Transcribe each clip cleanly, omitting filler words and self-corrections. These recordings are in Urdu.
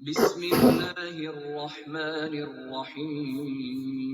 بسم الله الرحمن الرحيم.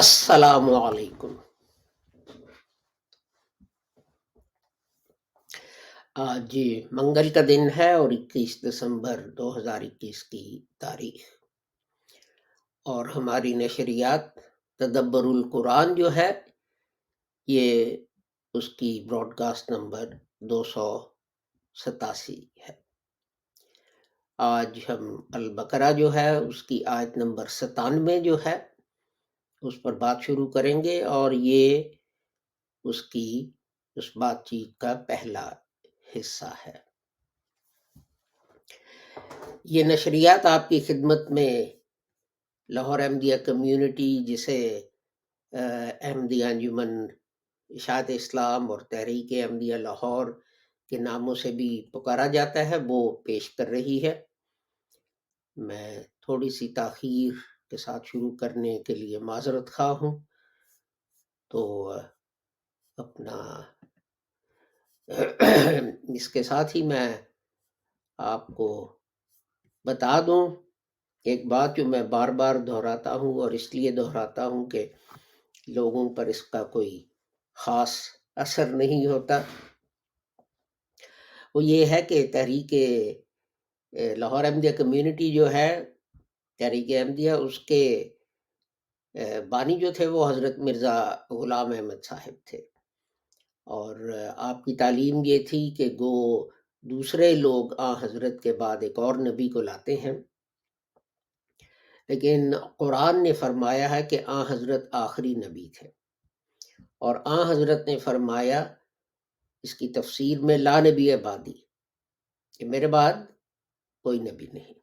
السلام علیکم. آج منگل کا دن ہے اور 21 دسمبر 2021 کی تاریخ، اور ہماری نشریات تدبر القرآن جو ہے یہ اس کی براڈ کاسٹ نمبر 287 ہے. آج ہم البقرہ جو ہے اس کی آیت نمبر 97 جو ہے اس پر بات شروع کریں گے، اور یہ اس بات چیت کا پہلا حصہ ہے. یہ نشریات آپ کی خدمت میں لاہور احمدیہ کمیونٹی، جسے احمدیہ انجمن اشاعت اسلام اور تحریک احمدیہ لاہور کے ناموں سے بھی پکارا جاتا ہے، وہ پیش کر رہی ہے. میں تھوڑی سی تاخیر کے ساتھ شروع کرنے کے لیے معذرت خواہ ہوں. تو اپنا اس کے ساتھ ہی میں آپ کو بتا دوں ایک بات جو میں بار بار دہراتا ہوں، اور اس لیے دہراتا ہوں کہ لوگوں پر اس کا کوئی خاص اثر نہیں ہوتا. وہ یہ ہے کہ تحریک لاہور احمدیہ کمیونٹی جو ہے، تحریک احمدیہ، اس کے بانی جو تھے وہ حضرت مرزا غلام احمد صاحب تھے، اور آپ کی تعلیم یہ تھی کہ گو دوسرے لوگ حضرت کے بعد ایک اور نبی کو لاتے ہیں، لیکن قرآن نے فرمایا ہے کہ حضرت آخری نبی تھے، اور حضرت نے فرمایا اس کی تفسیر میں لا نبی بعدی، کہ میرے بعد کوئی نبی نہیں.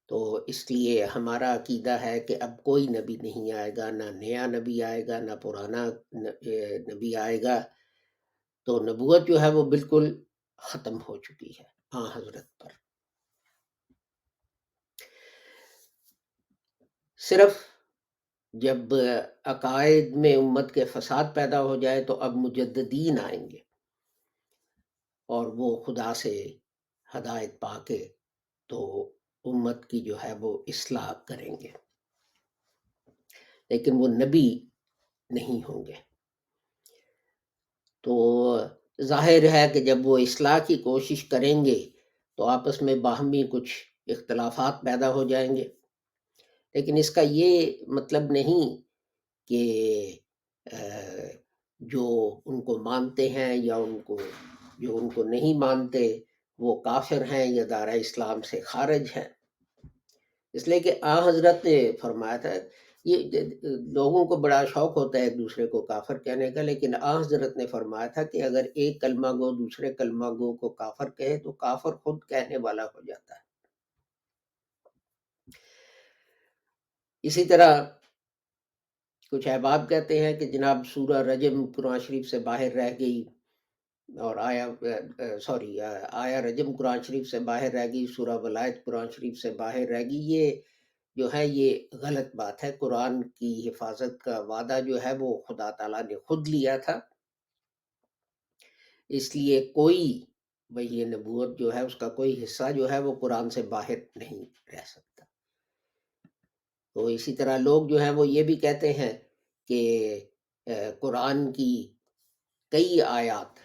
تو اس لیے ہمارا عقیدہ ہے کہ اب کوئی نبی نہیں آئے گا، نہ نیا نبی آئے گا، نہ پرانا نبی آئے گا. تو نبوت جو ہے وہ بالکل ختم ہو چکی ہے حضرت پر. صرف جب عقائد میں امت کے فساد پیدا ہو جائے تو اب مجددین آئیں گے، اور وہ خدا سے ہدایت پا کے تو امت کی جو ہے وہ اصلاح کریں گے، لیکن وہ نبی نہیں ہوں گے. تو ظاہر ہے کہ جب وہ اصلاح کی کوشش کریں گے تو آپس میں باہمی کچھ اختلافات پیدا ہو جائیں گے، لیکن اس کا یہ مطلب نہیں کہ جو ان کو مانتے ہیں یا جو ان کو نہیں مانتے وہ کافر ہیں یا دائرہ اسلام سے خارج ہیں. اس لیے کہ حضرت نے فرمایا تھا، یہ لوگوں کو بڑا شوق ہوتا ہے ایک دوسرے کو کافر کہنے کا، لیکن حضرت نے فرمایا تھا کہ اگر ایک کلمہ گو دوسرے کلمہ گو کو کافر کہے تو کافر خود کہنے والا ہو جاتا ہے. اسی طرح کچھ احباب کہتے ہیں کہ جناب سورہ رجم قرآن شریف سے باہر رہ گئی، اور آیا رجم قرآن شریف سے باہر رہ گئی، سورہ ولایت قرآن شریف سے باہر رہ گئی. یہ جو ہے یہ غلط بات ہے. قرآن کی حفاظت کا وعدہ جو ہے وہ خدا تعالیٰ نے خود لیا تھا، اس لیے کوئی وحی نبوت جو ہے اس کا کوئی حصہ جو ہے وہ قرآن سے باہر نہیں رہ سکتا۔ تو اسی طرح لوگ جو ہیں وہ یہ بھی کہتے ہیں کہ قرآن کی کئی آیات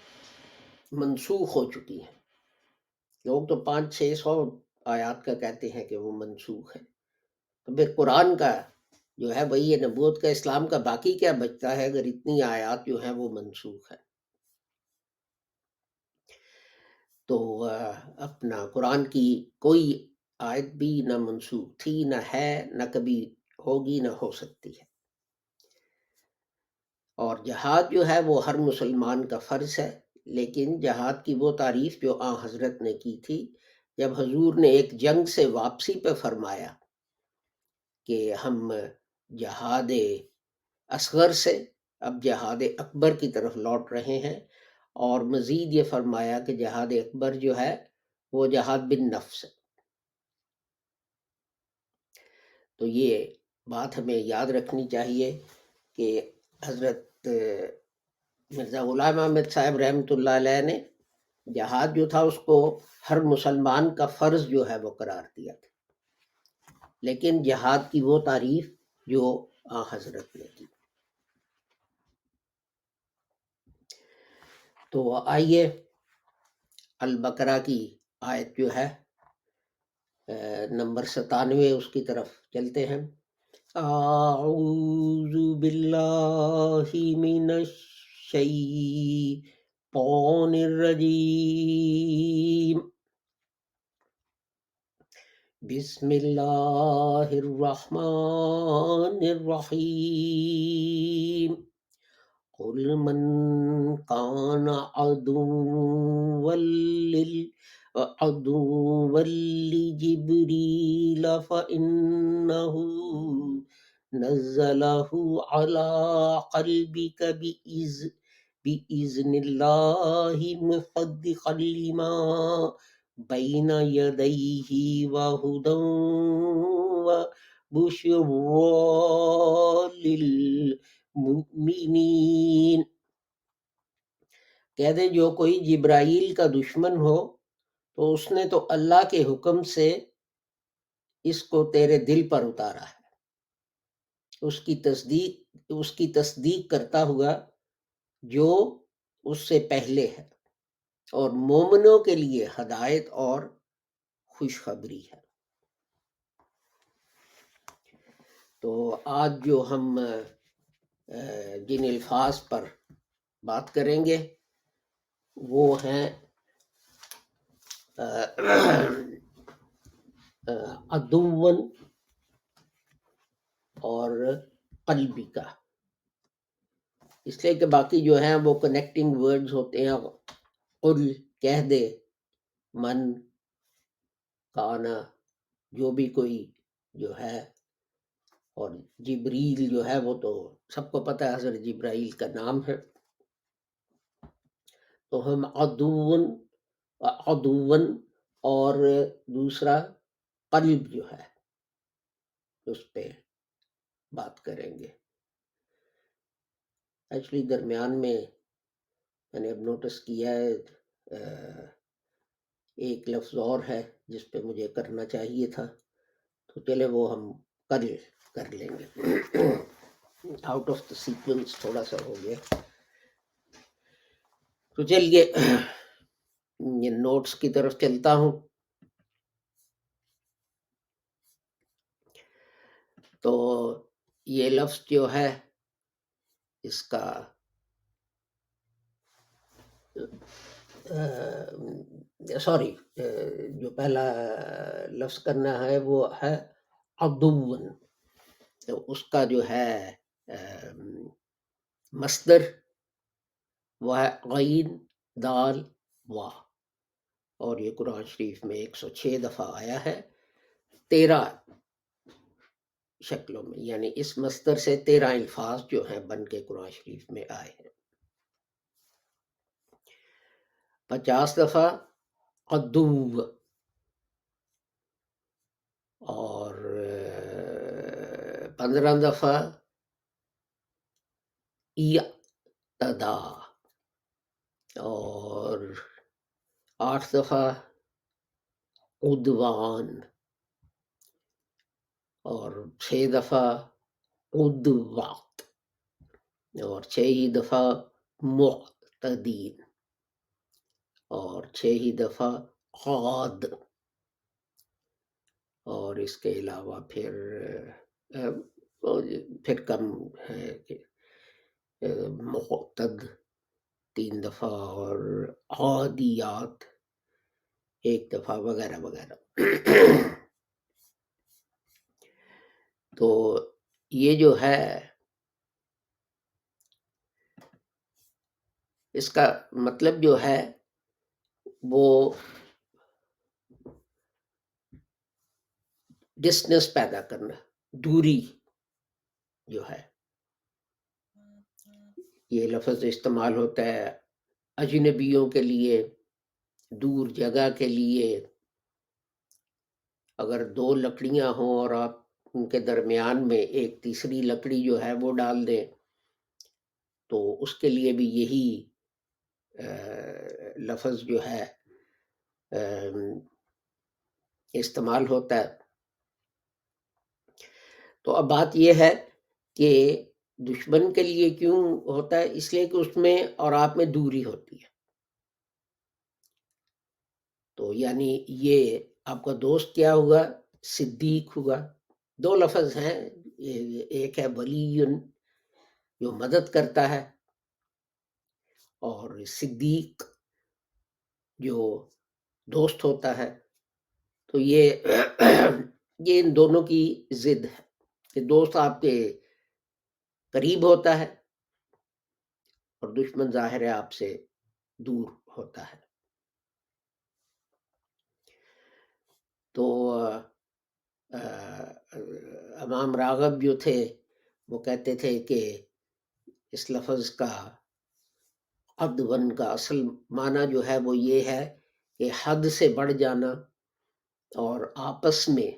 منسوخ ہو چکی ہیں۔ لوگ تو 500-600 آیات کا کہتے ہیں کہ وہ منسوخ ہے، تو پھر قرآن کا جو ہے وہی نبوت کا، اسلام کا باقی کیا بچتا ہے اگر اتنی آیات جو ہیں وہ منسوخ ہے؟ تو اپنا قرآن کی کوئی آیت بھی نہ منسوخ تھی، نہ ہے، نہ کبھی ہوگی، نہ ہو سکتی ہے۔ اور جہاد جو ہے وہ ہر مسلمان کا فرض ہے، لیکن جہاد کی وہ تعریف جو آن حضرت نے کی تھی جب حضور نے ایک جنگ سے واپسی پہ فرمایا کہ ہم جہاد اصغر سے اب جہاد اکبر کی طرف لوٹ رہے ہیں، اور مزید یہ فرمایا کہ جہاد اکبر جو ہے وہ جہاد بن نفس ہے۔ تو یہ بات ہمیں یاد رکھنی چاہیے کہ حضرت مرزا غلام احمد صاحب رحمۃ اللہ علیہ نے جہاد جو تھا اس کو ہر مسلمان کا فرض جو ہے وہ قرار دیا تھا، لیکن جہاد کی وہ تعریف جو آن حضرت نے کی۔ تو آئیے البقرہ کی آیت جو ہے نمبر 97 اس کی طرف چلتے ہیں۔ اعوذ باللہ من الشیطان الرجیم، بسم اللہ الرحمن الرحیم، قل من کان عدوا لجبریل فإنہ نزلہ علی قلبک بإذن اللہ مصدقا لما بین یدیہ وہدی وبشری للمؤمنین۔ کہہ دے جو کوئی جبرائیل کا دشمن ہو تو اس نے تو اللہ کے حکم سے اس کو تیرے دل پر اتارا ہے، اس کی تصدیق کرتا ہوا جو اس سے پہلے ہے، اور مومنوں کے لیے ہدایت اور خوشخبری ہے۔ تو آج جو ہم جن الفاظ پر بات کریں گے وہ ہیں عدوً اور قلبی کا، اس لیے کہ باقی جو ہیں وہ کنیکٹنگ ورڈز ہوتے ہیں۔ قل کہہ دے، من کانا جو بھی کوئی جو ہے، اور جبریل جو ہے وہ تو سب کو پتہ ہے حضرت جبرائیل کا نام ہے۔ تو ہم عدوً اور دوسرا قلب جو ہے اس پہ بات کریں گے۔ ایکچولی درمیان میں نے اب نوٹس کیا ہے ایک لفظ اور ہے جس پہ مجھے کرنا چاہیے تھا، تو چلے وہ ہم کر لیں گے، آؤٹ آف دا سیکوینس تھوڑا سا ہو گیا۔ تو چلیے یہ نوٹس کی طرف چلتا ہوں۔ تو یہ لفظ جو ہے اس کا جو پہلا لفظ کرنا ہے وہ ہے عدوً، تو اس کا جو ہے مصدر وہ ہے غین دال وا، اور یہ قرآن شریف میں 106 دفعہ آیا ہے 13 شکلوں میں، یعنی اس مصدر سے 13 الفاظ جو ہیں بن کے قرآن شریف میں آئے ہیں۔ 50 دفعہ عدو، اور 15 دفعہ اعتدا، اور 8 دفعہ عدوان، اور 6 دفعہ عدوات، اور 6 ہی دفعہ معتدین، اور 6 ہی دفعہ عاد، اور اس کے علاوہ پھر کم ہے کہ معتد 3 دفعہ، اور عادیات 1 دفعہ، وغیرہ وغیرہ۔ تو یہ جو ہے اس کا مطلب جو ہے وہ ڈسٹنس پیدا کرنا، دوری جو ہے۔ یہ لفظ استعمال ہوتا ہے اجنبیوں کے لیے، دور جگہ کے لیے۔ اگر 2 لکڑیاں ہوں اور آپ ان کے درمیان میں ایک تیسری لکڑی جو ہے وہ ڈال دیں، تو اس کے لیے بھی یہی لفظ جو ہے استعمال ہوتا ہے۔ تو اب بات یہ ہے کہ دشمن کے لیے کیوں ہوتا ہے؟ اس لیے کہ اس میں اور آپ میں دوری ہوتی ہے۔ تو یعنی یہ آپ کا دوست کیا ہوا؟ صدیق ہوا۔ 2 لفظ ہیں، ایک ہے ولی جو مدد کرتا ہے، اور صدیق جو دوست ہوتا ہے۔ تو یہ ان دونوں کی ضد ہے کہ دوست آپ کے قریب ہوتا ہے اور دشمن ظاہر ہے آپ سے دور ہوتا ہے۔ تو امام راغب جو تھے وہ کہتے تھے کہ اس لفظ کا عدون کا اصل معنی جو ہے وہ یہ ہے کہ حد سے بڑھ جانا اور آپس میں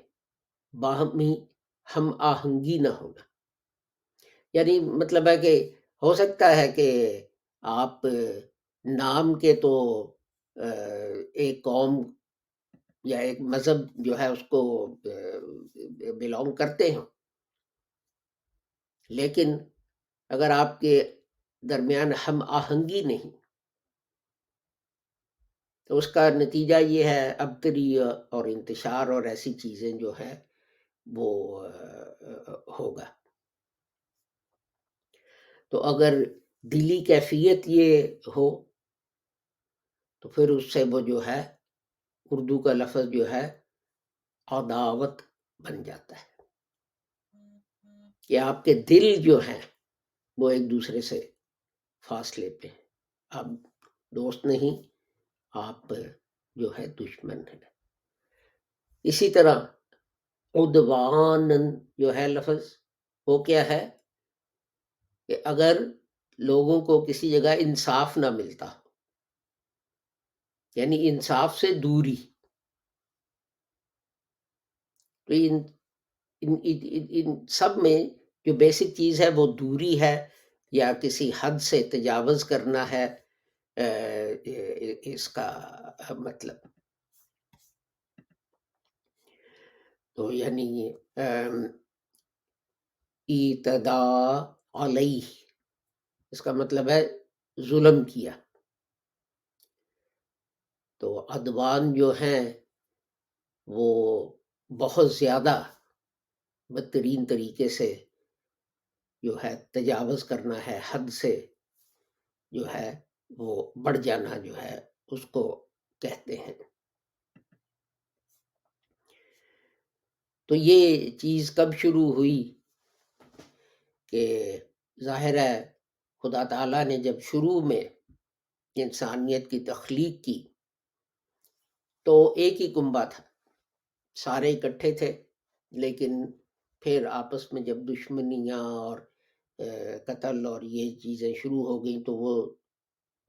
باہمی ہم آہنگی نہ ہونا۔ یعنی مطلب ہے کہ ہو سکتا ہے کہ آپ نام کے تو ایک قوم یا ایک مذہب جو ہے اس کو بلونگ کرتے ہیں، لیکن اگر آپ کے درمیان ہم آہنگی نہیں تو اس کا نتیجہ یہ ہے ابتری اور انتشار اور ایسی چیزیں جو ہیں وہ ہوگا۔ تو اگر دلی کیفیت یہ ہو تو پھر اس سے وہ جو ہے اردو کا لفظ جو ہے عداوت بن جاتا ہے، کہ آپ کے دل جو ہیں وہ ایک دوسرے سے فاصلے پہ، آپ دوست نہیں، آپ جو ہے دشمن ہے۔ اسی طرح عدوان جو ہے لفظ وہ کیا ہے کہ اگر لوگوں کو کسی جگہ انصاف نہ ملتا ہو، یعنی انصاف سے دوری، تو ان سب میں جو بیسک چیز ہے وہ دوری ہے یا کسی حد سے تجاوز کرنا ہے، اس کا مطلب۔ تو یعنی اعتداء علیہ، اس کا مطلب ہے ظلم کیا۔ تو عدوان جو ہیں وہ بہت زیادہ بدترین طریقے سے جو ہے تجاوز کرنا ہے، حد سے جو ہے وہ بڑھ جانا جو ہے اس کو کہتے ہیں۔ تو یہ چیز کب شروع ہوئی کہ ظاہر ہے خدا تعالیٰ نے جب شروع میں انسانیت کی تخلیق کی تو ایک ہی کنبہ تھا، سارے اکٹھے تھے، لیکن پھر آپس میں جب دشمنیاں اور قتل اور یہ چیزیں شروع ہو گئیں تو وہ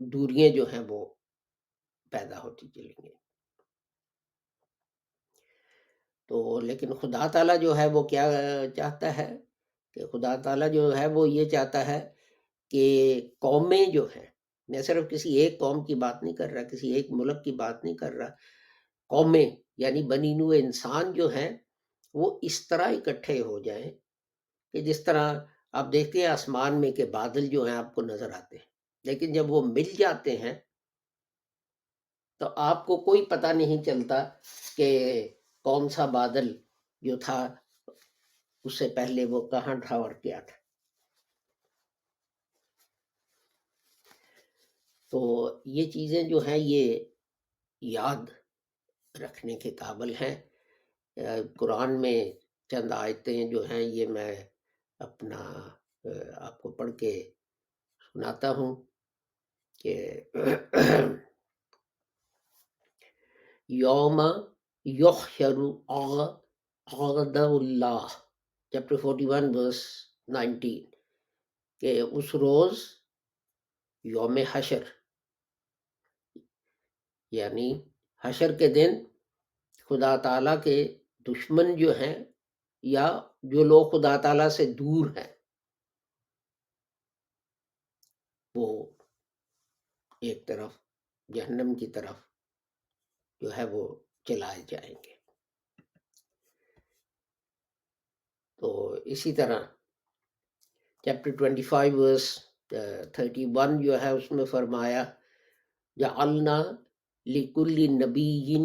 دوریاں جو ہیں وہ پیدا ہوتی چلی گئیں۔ تو لیکن خدا تعالیٰ جو ہے وہ کیا چاہتا ہے کہ خدا تعالیٰ جو ہے وہ یہ چاہتا ہے کہ قومیں جو ہیں میں صرف کسی ایک قوم کی بات نہیں کر رہا، کسی ایک ملک کی بات نہیں کر رہا. قومیں یعنی بنی نوع انسان جو ہیں وہ اس طرح اکٹھے ہو جائیں کہ جس طرح آپ دیکھتے ہیں آسمان میں کہ بادل جو ہیں آپ کو نظر آتے ہیں، لیکن جب وہ مل جاتے ہیں تو آپ کو کوئی پتہ نہیں چلتا کہ کون سا بادل جو تھا اس سے پہلے وہ کہاں تھا اور کیا تھا. تو یہ چیزیں جو ہیں یہ یاد رکھنے کے قابل ہیں. قرآن میں چند آیتیں جو ہیں یہ میں اپنا آپ کو پڑھ کے سناتا ہوں کہ یوم یحشر اعداء اللہ چیپٹر 41 verse 19 کہ اس روز یوم حشر یعنی حشر کے دن خدا تعالیٰ کے دشمن جو ہیں یا جو لوگ خدا تعالیٰ سے دور ہیں وہ ایک طرف جہنم کی طرف جو ہے وہ چلائے جائیں گے. تو اسی طرح چیپٹر 25 verse 31 جو ہے اس میں فرمایا جعلنا لکل نبی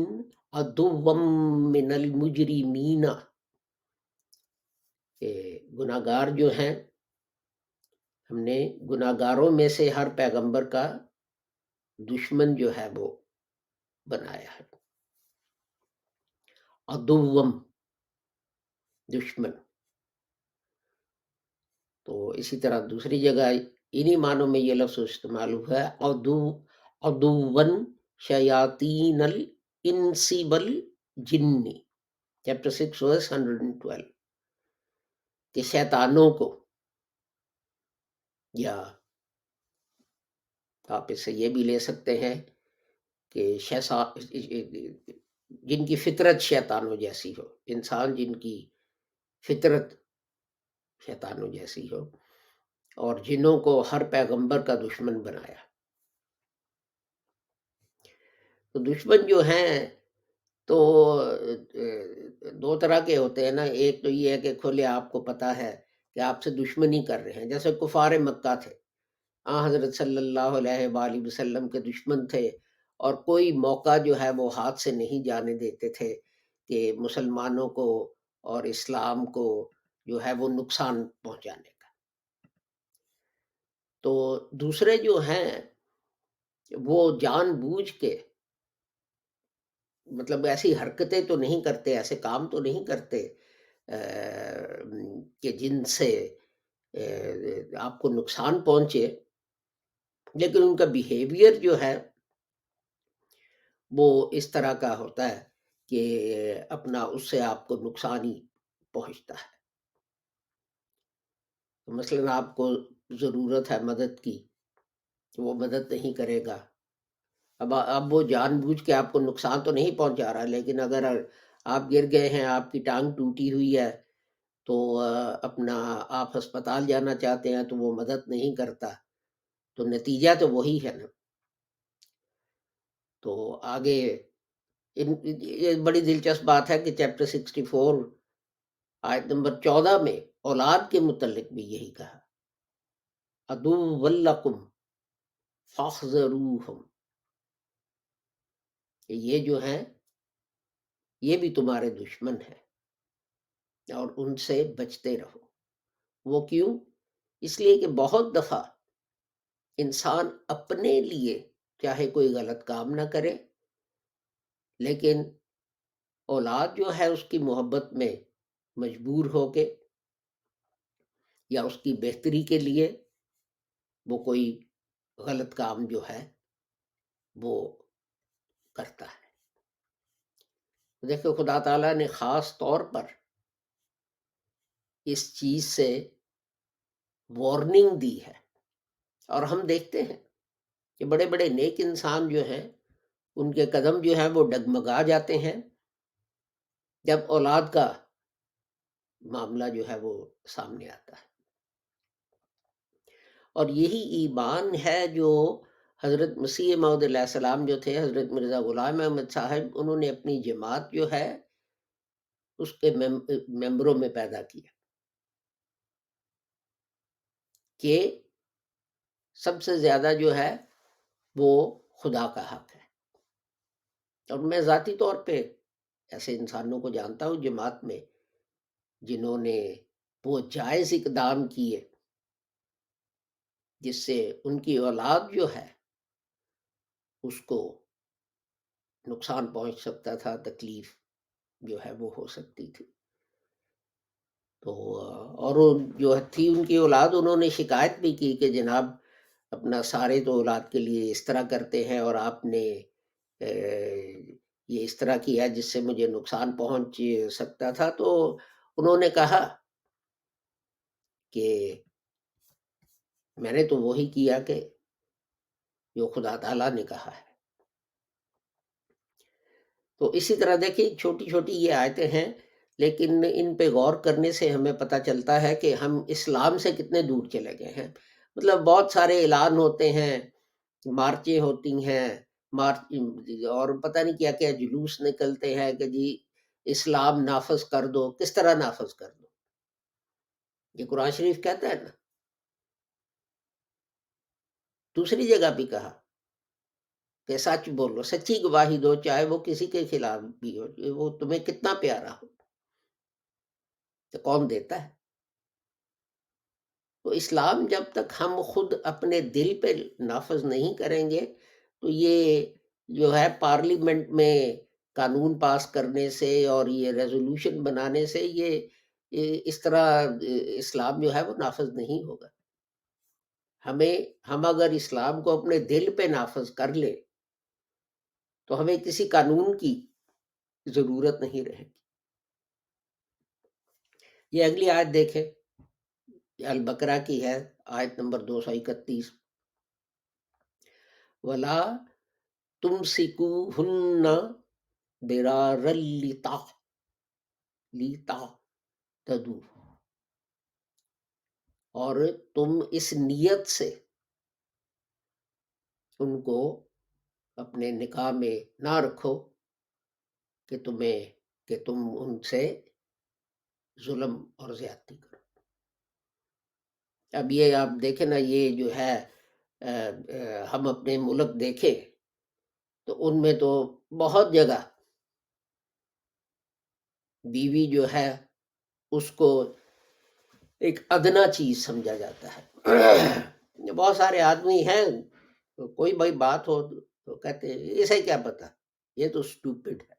عدوا من المجرمین، کہ گناہ گار جو ہیں ہم نے گناہ گاروں میں سے ہر پیغمبر کا دشمن جو ہے وہ بنایا ہے. عدوم دشمن. تو اسی طرح دوسری جگہ انہی معنوں میں یہ لفظ استعمال ہوا ہے عدوً شیاطین الانس والجن چیپٹر 6 verse 112 کہ شیطانوں کو، یا آپ اس سے یہ بھی لے سکتے ہیں کہ جن کی فطرت شیطانوں جیسی ہو، انسان جن کی فطرت شیطانوں جیسی ہو، اور جنوں کو ہر پیغمبر کا دشمن بنایا. تو دشمن جو ہیں تو دو طرح کے ہوتے ہیں نا. ایک تو یہ ہے کہ کھلے آپ کو پتا ہے کہ آپ سے دشمنی کر رہے ہیں، جیسے کفار مکہ تھے، حضرت صلی اللہ علیہ وآلہ وسلم کے دشمن تھے، اور کوئی موقع جو ہے وہ ہاتھ سے نہیں جانے دیتے تھے کہ مسلمانوں کو اور اسلام کو جو ہے وہ نقصان پہنچانے کا. تو دوسرے جو ہیں وہ جان بوجھ کے مطلب ایسی حرکتیں تو نہیں کرتے، ایسے کام تو نہیں کرتے کہ جن سے آپ کو نقصان پہنچے، لیکن ان کا بیہیویئر جو ہے وہ اس طرح کا ہوتا ہے کہ اپنا اس سے آپ کو نقصان ہی پہنچتا ہے. مثلا آپ کو ضرورت ہے مدد کی تو وہ مدد نہیں کرے گا. اب وہ جان بوجھ کے آپ کو نقصان تو نہیں پہنچا رہا، لیکن اگر آپ گر گئے ہیں، آپ کی ٹانگ ٹوٹی ہوئی ہے، تو اپنا آپ ہسپتال جانا چاہتے ہیں تو وہ مدد نہیں کرتا، تو نتیجہ تو وہی ہے نا. تو آگے یہ بڑی دلچسپ بات ہے کہ چیپٹر 64 آیت نمبر 14 میں اولاد کے متعلق بھی یہی کہا، عدو لکم فاحذروہم، کہ یہ جو ہیں یہ بھی تمہارے دشمن ہیں اور ان سے بچتے رہو. وہ کیوں؟ اس لیے کہ بہت دفعہ انسان اپنے لیے چاہے کوئی غلط کام نہ کرے، لیکن اولاد جو ہے اس کی محبت میں مجبور ہو کے یا اس کی بہتری کے لیے وہ کوئی غلط کام جو ہے وہ کرتا ہے. دیکھو خدا تعالیٰ نے خاص طور پر اس چیز سے وارننگ دی ہے، اور ہم دیکھتے ہیں کہ بڑے بڑے نیک انسان جو ہیں ان کے قدم جو ہیں وہ ڈگمگا جاتے ہیں جب اولاد کا معاملہ جو ہے وہ سامنے آتا ہے. اور یہی ایمان ہے جو حضرت مسیح موعود علیہ السلام جو تھے، حضرت مرزا غلام احمد صاحب، انہوں نے اپنی جماعت جو ہے اس کے ممبروں میں پیدا کیا کہ سب سے زیادہ جو ہے وہ خدا کا حق ہے۔ اور میں ذاتی طور پہ ایسے انسانوں کو جانتا ہوں جماعت میں جنہوں نے وہ جائز اقدام کیے جس سے ان کی اولاد جو ہے اس کو نقصان پہنچ سکتا تھا، تکلیف جو ہے وہ ہو سکتی تھی۔ تو اور جو تھی ان کی اولاد، انہوں نے شکایت بھی کی کہ جناب اپنا سارے تو اولاد کے لیے اس طرح کرتے ہیں اور آپ نے یہ اس طرح کیا جس سے مجھے نقصان پہنچ سکتا تھا۔ تو انہوں نے کہا کہ میں نے تو وہی کیا کہ جو خدا تعالیٰ نے کہا ہے۔ تو اسی طرح دیکھیں چھوٹی چھوٹی یہ آیتیں ہیں، لیکن ان پہ غور کرنے سے ہمیں پتہ چلتا ہے کہ ہم اسلام سے کتنے دور چلے گئے ہیں۔ مطلب بہت سارے اعلان ہوتے ہیں، مارچیں ہوتی ہیں، مارچ اور پتہ نہیں کیا کیا جلوس نکلتے ہیں کہ جی اسلام نافذ کر دو۔ کس طرح نافذ کر دو؟ یہ قرآن شریف کہتا ہے نا، دوسری جگہ بھی کہا کہ سچ بولو، سچی گواہی دو، چاہے وہ کسی کے خلاف بھی ہو، وہ تمہیں کتنا پیارا ہو، تو کون دیتا ہے؟ تو اسلام جب تک ہم خود اپنے دل پہ نافذ نہیں کریں گے تو یہ جو ہے پارلیمنٹ میں قانون پاس کرنے سے اور یہ ریزولوشن بنانے سے یہ اس طرح اسلام جو ہے وہ نافذ نہیں ہوگا۔ ہم اگر اسلام کو اپنے دل پہ نافذ کر لیں تو ہمیں کسی قانون کی ضرورت نہیں رہے گی۔ یہ اگلی آیت دیکھیں، البقرہ کی ہے، آیت نمبر 231، وَلَا تُمْسِكُوهُنَّ ضِرَارًا لِتَعْتَدُوا، اور تم اس نیت سے ان کو اپنے نکاح میں نہ رکھو کہ تم ان سے ظلم اور زیادتی کرو۔ اب یہ آپ دیکھیں نا، یہ جو ہے ہم اپنے ملک دیکھیں تو ان میں تو بہت جگہ بیوی جو ہے اس کو ایک ادنا چیز سمجھا جاتا ہے۔ بہت سارے آدمی ہیں، کوئی بھائی بات ہو تو کہتے ہیں اسے کیا پتا، یہ تو اسٹوپڈ ہے،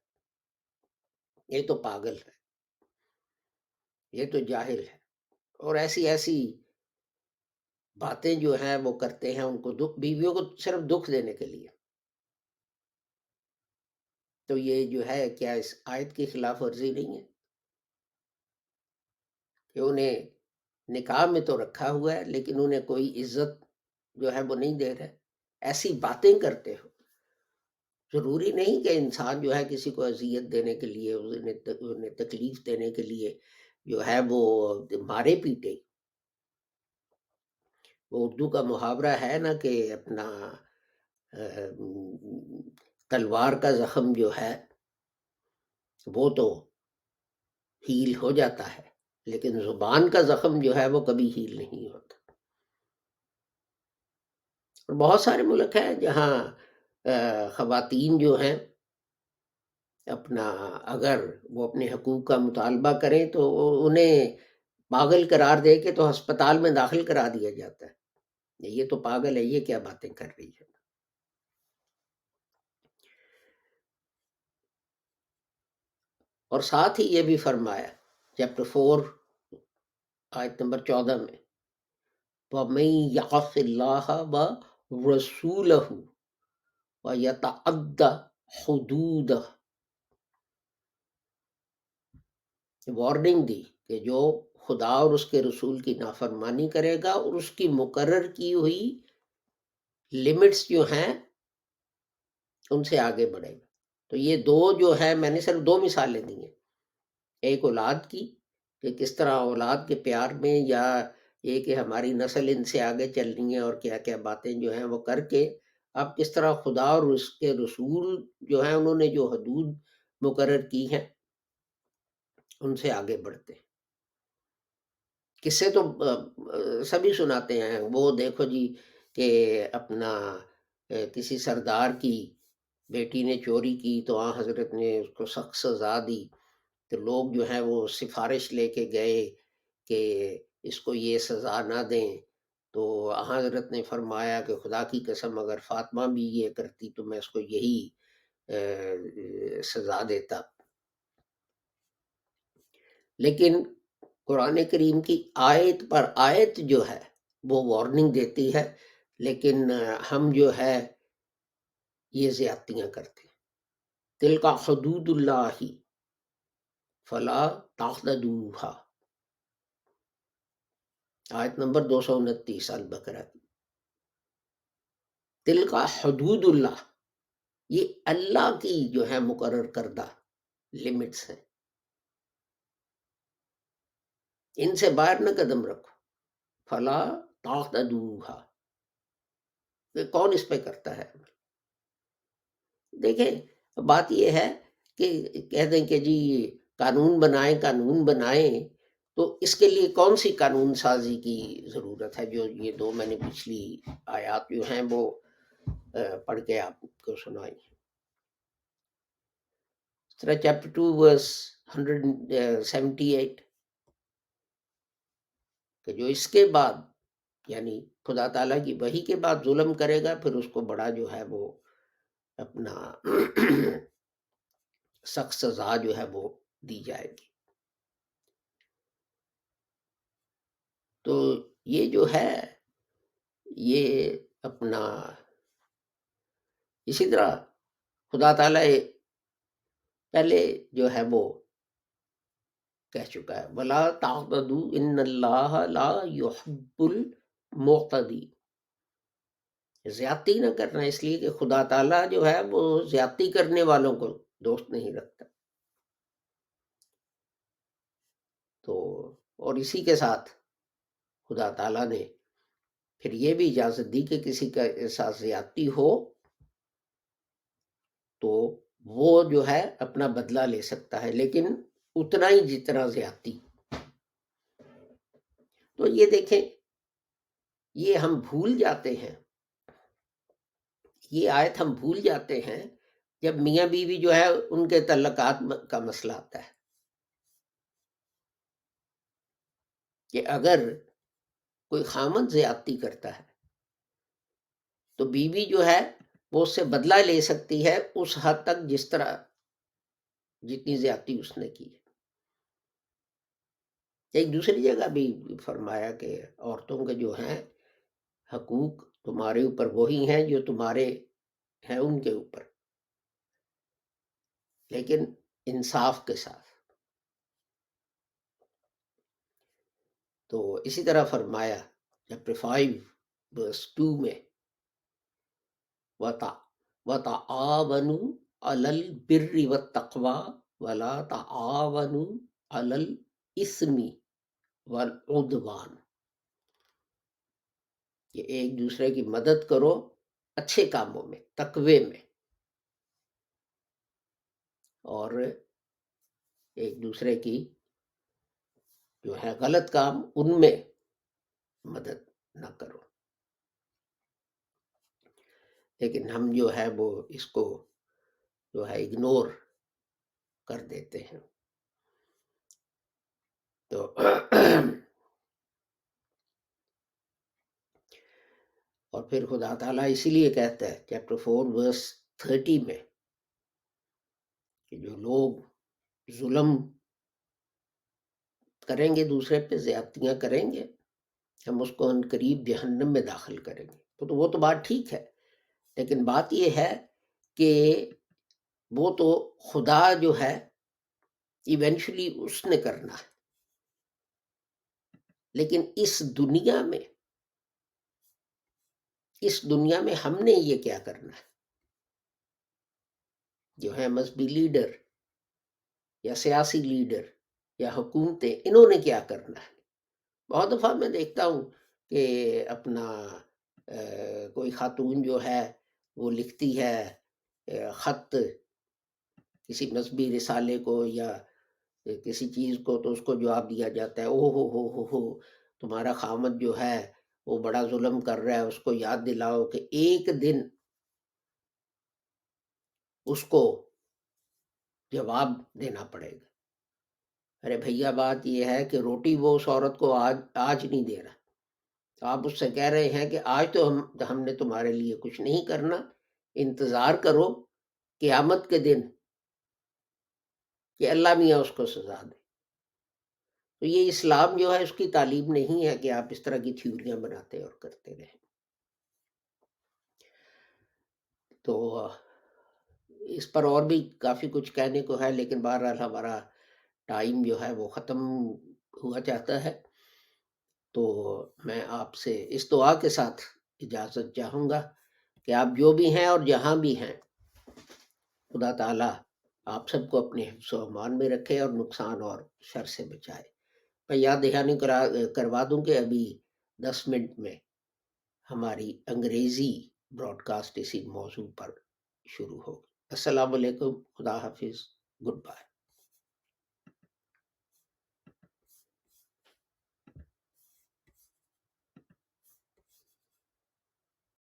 یہ تو پاگل ہے، یہ تو جاہل ہے، اور ایسی ایسی باتیں جو ہیں وہ کرتے ہیں ان کو بیویوں کو صرف دکھ دینے کے لیے۔ تو یہ جو ہے کیا اس آیت کی خلاف ورزی نہیں ہے کہ انہیں نکاح میں تو رکھا ہوا ہے لیکن انہیں کوئی عزت جو ہے وہ نہیں دے رہے؟ ایسی باتیں کرتے ہو۔ ضروری نہیں کہ انسان جو ہے کسی کو اذیت دینے کے لیے، انہیں تکلیف دینے کے لیے جو ہے وہ مارے پیٹے۔ وہ اردو کا محاورہ ہے نا کہ اپنا تلوار کا زخم جو ہے وہ تو ہیل ہو جاتا ہے لیکن زبان کا زخم جو ہے وہ کبھی ہیل نہیں ہوتا۔ اور بہت سارے ملک ہیں جہاں خواتین جو ہیں اپنا اگر وہ اپنے حقوق کا مطالبہ کریں تو انہیں پاگل قرار دے کے تو ہسپتال میں داخل کرا دیا جاتا ہے، یہ تو پاگل ہے، یہ کیا باتیں کر رہی ہے۔ اور ساتھ ہی یہ بھی فرمایا چیپٹر 4 آیت نمبر 14 میں، وَمَن يَعْصِ اللَّهَ وَرَسُولَهُ وَيَتَعَدَّ حُدُودَهُ، وارننگ دی کہ جو خدا اور اس کے رسول کی نافرمانی کرے گا اور اس کی مقرر کی ہوئی لمٹس جو ہیں ان سے آگے بڑھے گا۔ تو یہ دو جو ہے میں نے صرف دو مثالیں دی ہیں، ایک اولاد کی کہ کس طرح اولاد کے پیار میں یا یہ کہ ہماری نسل ان سے آگے چلنی ہے اور کیا کیا باتیں جو ہیں وہ کر کے آپ کس طرح خدا اور اس کے رسول جو ہیں انہوں نے جو حدود مقرر کی ہیں ان سے آگے بڑھتے ہیں۔ قصے تو سبھی سناتے ہیں، وہ دیکھو جی کہ اپنا کسی سردار کی بیٹی نے چوری کی تو آن حضرت نے اس کو سخت سزا دی، تو لوگ جو ہیں وہ سفارش لے کے گئے کہ اس کو یہ سزا نہ دیں، تو آن حضرت نے فرمایا کہ خدا کی قسم اگر فاطمہ بھی یہ کرتی تو میں اس کو یہی سزا دیتا۔ لیکن قرآن کریم کی آیت پر آیت جو ہے وہ وارننگ دیتی ہے، لیکن ہم جو ہے یہ زیادتیاں کرتے ہیں۔ تلک حدود اللہ فلا تعتدوها، آیت نمبر 229 البقرہ کی۔ تلک حدود اللہ، یہ اللہ کی جو ہے مقرر کردہ لمٹس ہیں، ان سے باہر نہ قدم رکھو۔ فلا تعتدوها، کہ کون اس پہ کرتا ہے؟ دیکھیں بات یہ ہے کہ کہہ دیں کہ جی قانون بنائیں قانون بنائیں، تو اس کے لیے کون سی قانون سازی کی ضرورت ہے؟ جو یہ دو میں نے پچھلی آیات جو ہیں وہ پڑھ کے آپ کو سنائی۔ سورہ چیپٹر 2 ورس 178، کہ جو اس کے بعد یعنی خدا تعالیٰ کی وحی کے بعد ظلم کرے گا پھر اس کو بڑا جو ہے وہ اپنا سخت سزا جو ہے وہ دی جائے گی۔ تو یہ جو ہے یہ اپنا اسی طرح خدا تعالیٰ پہلے جو ہے وہ کہہ چکا ہے وَلَا تَعْتَدُوا إِنَّ اللَّهَ لَا يُحِبُّ الْمُعْتَدِينَ، زیادتی نہ کرنا، اس لیے کہ خدا تعالیٰ جو ہے وہ زیادتی کرنے والوں کو دوست نہیں رکھتا۔ تو اور اسی کے ساتھ خدا تعالیٰ نے پھر یہ بھی اجازت دی کہ کسی کا ساتھ زیادتی ہو تو وہ جو ہے اپنا بدلہ لے سکتا ہے، لیکن اتنا ہی جتنا زیادتی۔ تو یہ دیکھیں یہ ہم بھول جاتے ہیں، یہ آیت ہم بھول جاتے ہیں جب میاں بیوی جو ہے ان کے تعلقات کا مسئلہ آتا ہے، کہ اگر کوئی خامند زیادتی کرتا ہے تو بیوی جو ہے وہ اس سے بدلہ لے سکتی ہے اس حد تک جس طرح جتنی زیادتی اس نے کی ہے۔ ایک دوسری جگہ بھی فرمایا کہ عورتوں کے جو ہیں حقوق تمہارے اوپر وہی ہیں جو تمہارے ہیں ان کے اوپر، لیکن انصاف کے ساتھ۔ تو اسی طرح فرمایا چیپٹر 5 ورس 2 میں وَتَعَاوَنُوا عَلَى الْبِرِّ وَالتَّقْوَى وَلَا تَعَاوَنُوا عَلَى الْإِثْمِ وَالْعُدْوَانِ، کہ ایک دوسرے کی مدد کرو اچھے کاموں میں، تقوی میں، اور ایک دوسرے کی جو ہے غلط کام ان میں مدد نہ کرو۔ لیکن ہم جو ہے وہ اس کو جو ہے اگنور کر دیتے ہیں۔ تو اور پھر خدا تعالیٰ اسی لیے کہتا ہے چیپٹر 4 ورس 30 میں کہ جو لوگ ظلم کریں گے دوسرے پہ، زیادتیاں کریں گے، ہم اس کو ان قریب جہنم میں داخل کریں گے۔ تو وہ تو بات ٹھیک ہے، لیکن بات یہ ہے کہ وہ تو خدا جو ہے ایونچولی اس نے کرنا ہے، لیکن اس دنیا میں ہم نے یہ کیا کرنا ہے؟ جو ہے مذہبی لیڈر یا سیاسی لیڈر یا حکومتیں، انہوں نے کیا کرنا ہے؟ بہت دفعہ میں دیکھتا ہوں کہ اپنا کوئی خاتون جو ہے وہ لکھتی ہے خط کسی مذہبی رسالے کو یا کسی چیز کو، تو اس کو جواب دیا جاتا ہے، او ہو تمہارا خامد جو ہے وہ بڑا ظلم کر رہا ہے، اس کو یاد دلاؤ کہ ایک دن اس کو جواب دینا پڑے گا۔ ارے بھیا بات یہ ہے کہ روٹی وہ اس عورت کو آج نہیں دے رہا، تو آپ اس سے کہہ رہے ہیں کہ آج تو ہم نے تمہارے لیے کچھ نہیں کرنا، انتظار کرو قیامت کے دن کہ اللہ میاں اس کو سزا دے۔ تو یہ اسلام جو ہے اس کی تعلیم نہیں ہے کہ آپ اس طرح کی تھیوریاں بناتے اور کرتے رہیں۔ تو اس پر اور بھی کافی کچھ کہنے کو ہے، لیکن بہرحال ہمارا ٹائم جو ہے وہ ختم ہوا چاہتا ہے، تو میں آپ سے اس دعا کے ساتھ اجازت چاہوں گا کہ آپ جو بھی ہیں اور جہاں بھی ہیں، خدا تعالیٰ آپ سب کو اپنے حفظ و امان میں رکھے اور نقصان اور شر سے بچائے۔ میں یاد دہانی کروا دوں کہ ابھی 10 منٹ میں ہماری انگریزی براڈ کاسٹ اسی موضوع پر شروع ہوگی۔ السلام علیکم، خدا حافظ، گڈ بائے۔